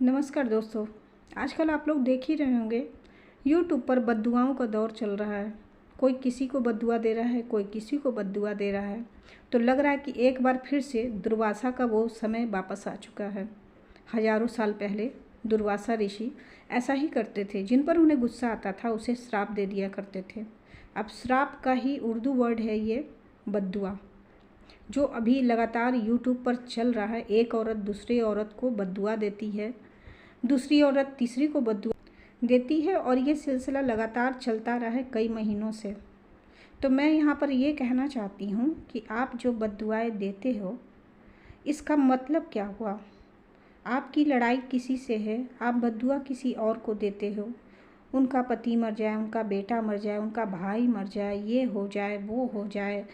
नमस्कार दोस्तों। आजकल आप लोग देख ही रहे होंगे यूट्यूब पर बद्दुआओं का दौर चल रहा है। कोई किसी को बद्दुआ दे रहा है, कोई किसी को बद्दुआ दे रहा है। तो लग रहा है कि एक बार फिर से दुर्वासा का वो समय वापस आ चुका है। हजारों साल पहले दुर्वासा ऋषि ऐसा ही करते थे। जिन पर उन्हें गुस्सा आता था उसे श्राप दे दिया करते थे। अब श्राप का ही उर्दू वर्ड है ये बद्दुआ, जो अभी लगातार यूट्यूब पर चल रहा है। एक औरत दूसरी औरत को बद्दुआ देती है, दूसरी औरत तीसरी को बद्दुआ देती है और ये सिलसिला लगातार चलता रहा है कई महीनों से। तो मैं यहाँ पर ये कहना चाहती हूँ कि आप जो बद्दुआएं देते हो इसका मतलब क्या हुआ। आपकी लड़ाई किसी से है, आप बद्दुआ किसी और को देते हो। उनका पति मर जाए, उनका बेटा मर जाए, उनका भाई मर जाए, ये हो जाए वो हो जाए,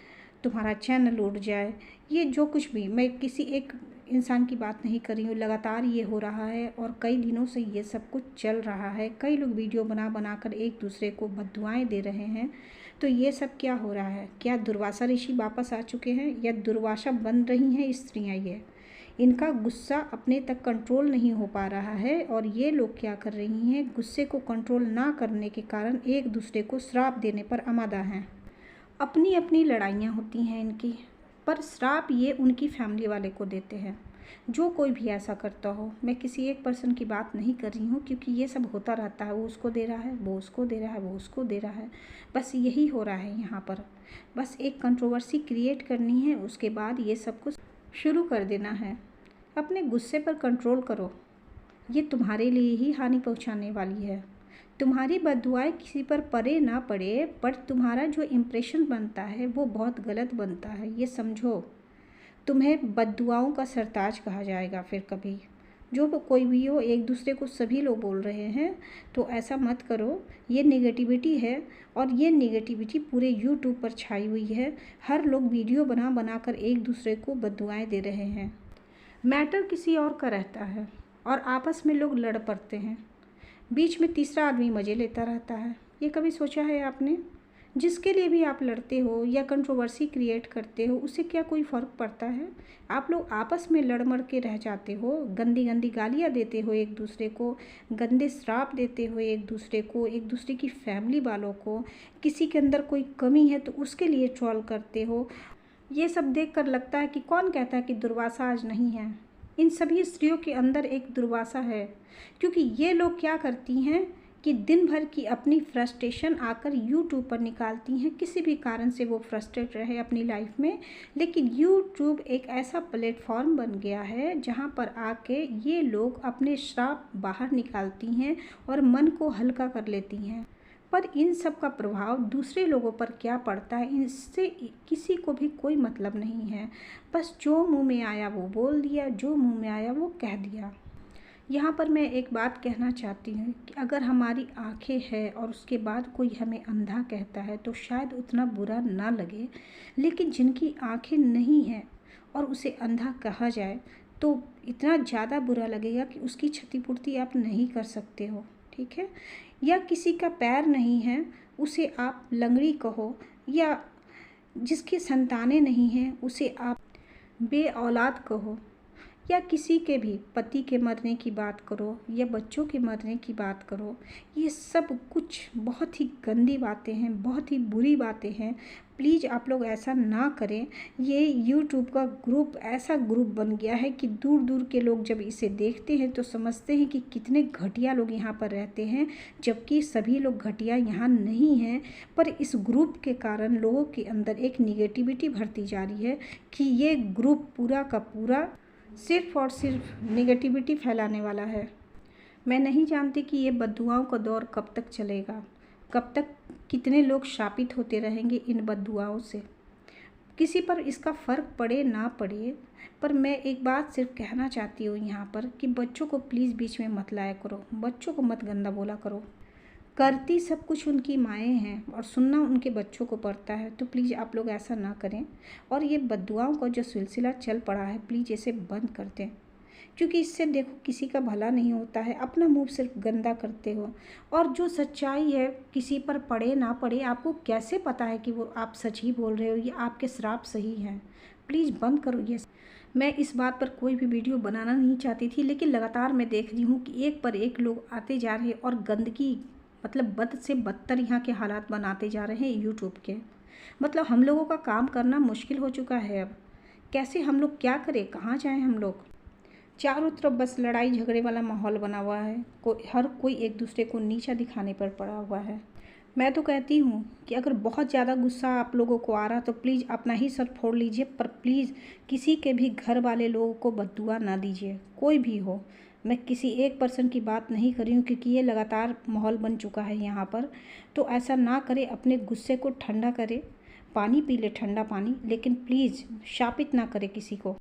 तुम्हारा चैनल उड़ जाए, ये जो कुछ भी, मैं किसी एक इंसान की बात नहीं कर रही हूँ। लगातार ये हो रहा है और कई दिनों से ये सब कुछ चल रहा है। कई लोग वीडियो बना कर एक दूसरे को बद्दुआएं दे रहे हैं। तो ये सब क्या हो रहा है? क्या दुर्वासा ऋषि वापस आ चुके हैं या दुर्वासा बन रही हैं स्त्रियाँ? ये इनका गुस्सा अपने तक कंट्रोल नहीं हो पा रहा है और ये लोग क्या कर रही हैं, गुस्से को कंट्रोल ना करने के कारण एक दूसरे को श्राप देने पर आमादा हैं। अपनी अपनी लड़ाइयाँ होती हैं इनकी, पर श्राप ये उनकी फैमिली वाले को देते हैं। जो कोई भी ऐसा करता हो, मैं किसी एक पर्सन की बात नहीं कर रही हूँ, क्योंकि ये सब होता रहता है। वो उसको दे रहा है, वो उसको दे रहा है, वो उसको दे रहा है। बस यही हो रहा है यहाँ पर। बस एक कंट्रोवर्सी क्रिएट करनी है, उसके बाद ये सब कुछ शुरू कर देना है। अपने गुस्से पर कंट्रोल करो, ये तुम्हारे लिए ही हानि पहुँचाने वाली है। तुम्हारी बद्दुआएं किसी पर पड़े ना पड़े, पर तुम्हारा जो इम्प्रेशन बनता है वो बहुत गलत बनता है, ये समझो। तुम्हें बद्दुआओं का सरताज कहा जाएगा फिर कभी। जो कोई भी हो, एक दूसरे को सभी लोग बोल रहे हैं, तो ऐसा मत करो। ये नेगेटिविटी है और ये नेगेटिविटी पूरे यूट्यूब पर छाई हुई है। हर लोग वीडियो बना कर एक दूसरे को बद्दुआएं दे रहे हैं। मैटर किसी और का रहता है और आपस में लोग लड़ पड़ते हैं। बीच में तीसरा आदमी मज़े लेता रहता है। ये कभी सोचा है आपने? जिसके लिए भी आप लड़ते हो या कंट्रोवर्सी क्रिएट करते हो, उससे क्या कोई फ़र्क पड़ता है? आप लोग आपस में लड़ मड़ के रह जाते हो, गंदी गंदी गालियाँ देते हो एक दूसरे को, गंदे श्राप देते हो एक दूसरे को, एक दूसरे की फैमिली वालों को। किसी के अंदर कोई कमी है तो उसके लिए ट्रोल करते हो। ये सब देखकर लगता है कि कौन कहता है कि दुर्वासा आज नहीं है। इन सभी स्त्रियों के अंदर एक दुर्वासा है, क्योंकि ये लोग क्या करती हैं कि दिन भर की अपनी फ्रस्ट्रेशन आकर यूट्यूब पर निकालती हैं। किसी भी कारण से वो फ्रस्ट्रेट रहे अपनी लाइफ में, लेकिन यूट्यूब एक ऐसा प्लेटफॉर्म बन गया है जहाँ पर आके ये लोग अपने श्राप बाहर निकालती हैं और मन को हल्का कर लेती हैं। पर इन सब का प्रभाव दूसरे लोगों पर क्या पड़ता है, इससे किसी को भी कोई मतलब नहीं है। बस जो मुंह में आया वो बोल दिया, जो मुंह में आया वो कह दिया। यहाँ पर मैं एक बात कहना चाहती हूँ कि अगर हमारी आंखें हैं और उसके बाद कोई हमें अंधा कहता है तो शायद उतना बुरा ना लगे, लेकिन जिनकी आंखें नहीं हैं और उसे अंधा कहा जाए तो इतना ज़्यादा बुरा लगेगा कि उसकी क्षतिपूर्ति आप नहीं कर सकते हो। ठीक है? या किसी का पैर नहीं है, उसे आप लंगड़ी कहो, या जिसकी संतानें नहीं हैं उसे आप बे औलाद कहो, या किसी के भी पति के मरने की बात करो या बच्चों के मरने की बात करो। ये सब कुछ बहुत ही गंदी बातें हैं, बहुत ही बुरी बातें हैं। प्लीज़ आप लोग ऐसा ना करें। ये यूट्यूब का ग्रुप ऐसा ग्रुप बन गया है कि दूर दूर के लोग जब इसे देखते हैं तो समझते हैं कि कितने घटिया लोग यहाँ पर रहते हैं, जबकि सभी लोग घटिया यहाँ नहीं हैं। पर इस ग्रुप के कारण लोगों के अंदर एक निगेटिविटी भरती जा रही है कि ये ग्रुप पूरा का पूरा सिर्फ और सिर्फ नेगेटिविटी फैलाने वाला है। मैं नहीं जानती कि ये बद्दुआओं का दौर कब तक चलेगा, कब तक कितने लोग शापित होते रहेंगे इन बद्दुआओं से। किसी पर इसका फ़र्क पड़े ना पड़े, पर मैं एक बात सिर्फ कहना चाहती हूँ यहाँ पर कि बच्चों को प्लीज़ बीच में मत लाया करो, बच्चों को मत गंदा बोला करो। करती सब कुछ उनकी माएँ हैं और सुनना उनके बच्चों को पड़ता है। तो प्लीज़ आप लोग ऐसा ना करें और ये बद्दुआओं का जो सिलसिला चल पड़ा है प्लीज़ इसे बंद कर दें, क्योंकि इससे देखो किसी का भला नहीं होता है। अपना मुंह सिर्फ गंदा करते हो और जो सच्चाई है किसी पर पड़े ना पड़े, आपको कैसे पता है कि वो आप सच ही बोल रहे हो या आपके श्राप सही हैं? प्लीज़ बंद करो ये। मैं इस बात पर कोई भी वीडियो बनाना नहीं चाहती थी, लेकिन लगातार मैं देख रही हूँ कि एक पर एक लोग आते जा रहे हैं और गंदगी मतलब बद से बदतर यहाँ के हालात बनाते जा रहे हैं यूट्यूब के। मतलब हम लोगों का काम करना मुश्किल हो चुका है अब। कैसे हम लोग क्या करें, कहाँ जाएं हम लोग। चारों तरफ बस लड़ाई झगड़े वाला माहौल बना हुआ है। हर कोई एक दूसरे को नीचा दिखाने पर पड़ा हुआ है। मैं तो कहती हूँ कि अगर बहुत ज़्यादा गुस्सा आप लोगों को आ रहा तो प्लीज़ अपना ही सर फोड़ लीजिए, पर प्लीज़ किसी के भी घर वाले लोगों को बद्दुआ ना दीजिए, कोई भी हो। मैं किसी एक पर्सन की बात नहीं कर रही हूँ, क्योंकि ये लगातार माहौल बन चुका है यहाँ पर। तो ऐसा ना करें, अपने गुस्से को ठंडा करें, पानी पी ले ठंडा पानी, लेकिन प्लीज़ शापित ना करें किसी को।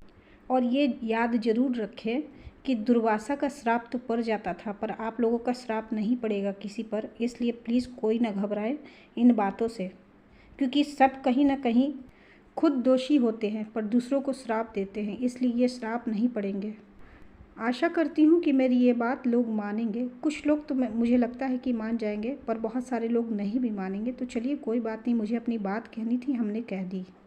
और ये याद ज़रूर रखें कि दुर्वासा का श्राप तो पड़ जाता था, पर आप लोगों का श्राप नहीं पड़ेगा किसी पर। इसलिए प्लीज़ कोई ना घबराए इन बातों से, क्योंकि सब कहीं ना कहीं खुद दोषी होते हैं पर दूसरों को श्राप देते हैं, इसलिए ये श्राप नहीं पड़ेंगे। आशा करती हूँ कि मेरी ये बात लोग मानेंगे। कुछ लोग तो मुझे लगता है कि मान जाएंगे, पर बहुत सारे लोग नहीं भी मानेंगे। तो चलिए कोई बात नहीं, मुझे अपनी बात कहनी थी, हमने कह दी।